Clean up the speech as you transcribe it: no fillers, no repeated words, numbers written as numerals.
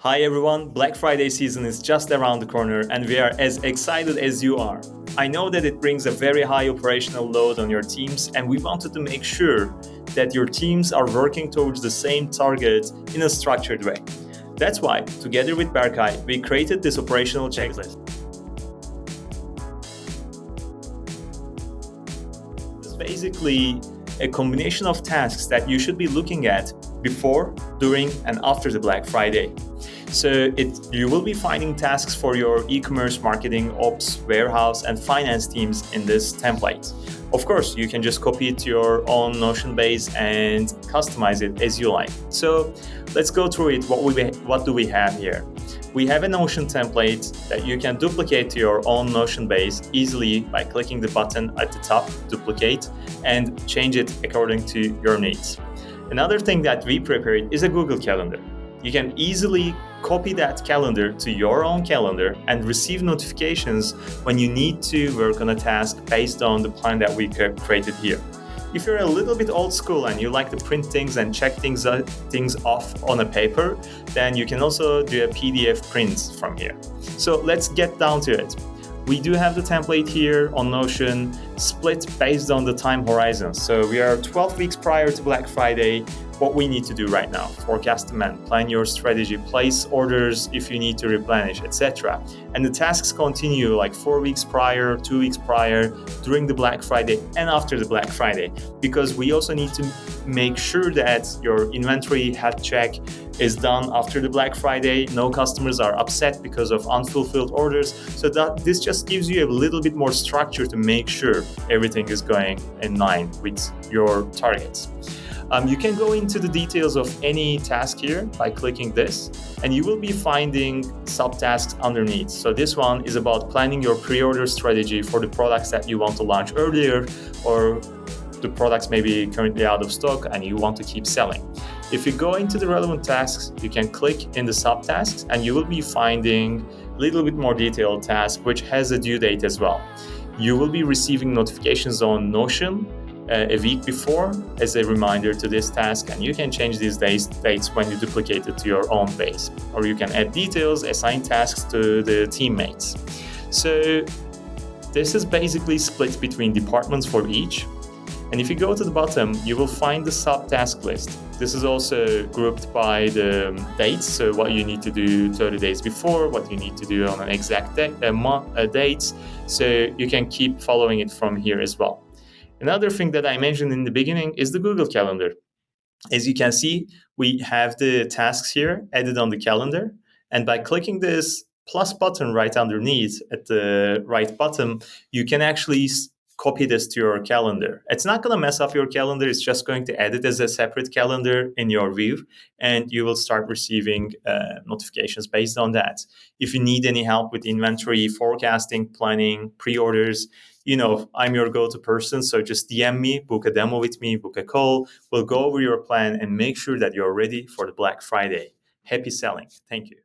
Hi everyone, Black Friday season is just around the corner and we are as excited as you are. I know that it brings a very high operational load on your teams and we wanted to make sure that your teams are working towards the same target in a structured way. That's why, together with Berkay, we created this operational checklist. It's basically a combination of tasks that you should be looking at before, during, and after the Black Friday. So you will be finding tasks for your e-commerce, marketing, ops, warehouse, and finance teams in this template. Of course, you can just copy it to your own Notion base and customize it as you like. So let's go through it. What do we have here? We have a Notion template that you can duplicate to your own Notion base easily by clicking the button at the top, duplicate, and change it according to your needs. Another thing that we prepared is a Google Calendar. You can easily copy that calendar to your own calendar and receive notifications when you need to work on a task based on the plan that we created here. If you're a little bit old school and you like to print things and check things off on a paper, then you can also do a PDF print from here. So let's get down to it. We do have the template here on Notion, split based on the time horizon. So we are 12 weeks prior to Black Friday. What we need to do right now: forecast demand, plan your strategy, place orders if you need to replenish, etc. And the tasks continue like 4 weeks prior, 2 weeks prior, during the Black Friday, and after the Black Friday, because we also need to make sure that your inventory health check is done after the Black Friday. No customers are upset because of unfulfilled orders. So that this just gives you a little bit more structure to make sure everything is going in line with your targets. You can go into the details of any task here by clicking this, and you will be finding subtasks underneath. So this one is about planning your pre-order strategy for the products that you want to launch earlier, or the products may be currently out of stock and you want to keep selling. If you go into the relevant tasks, you can click in the subtasks and you will be finding a little bit more detailed task which has a due date as well. You will be receiving notifications on Notion a week before as a reminder to this task, and you can change these dates when you duplicate it to your own base, or you can add details, assign tasks to the teammates. So this is basically split between departments for each. And if you go to the bottom, you will find the subtask list. This is also grouped by the dates, so what you need to do 30 days before, what you need to do on an exact dates, so you can keep following it from here as well. Another thing that I mentioned in the beginning is the Google Calendar. As you can see, we have the tasks here added on the calendar, and by clicking this plus button right underneath at the right bottom, you can actually copy this to your calendar. It's not going to mess up your calendar. It's just going to add it as a separate calendar in your view, and you will start receiving notifications based on that. If you need any help with inventory, forecasting, planning, pre-orders, I'm your go-to person. So just DM me, book a demo with me, book a call. We'll go over your plan and make sure that you're ready for the Black Friday. Happy selling. Thank you.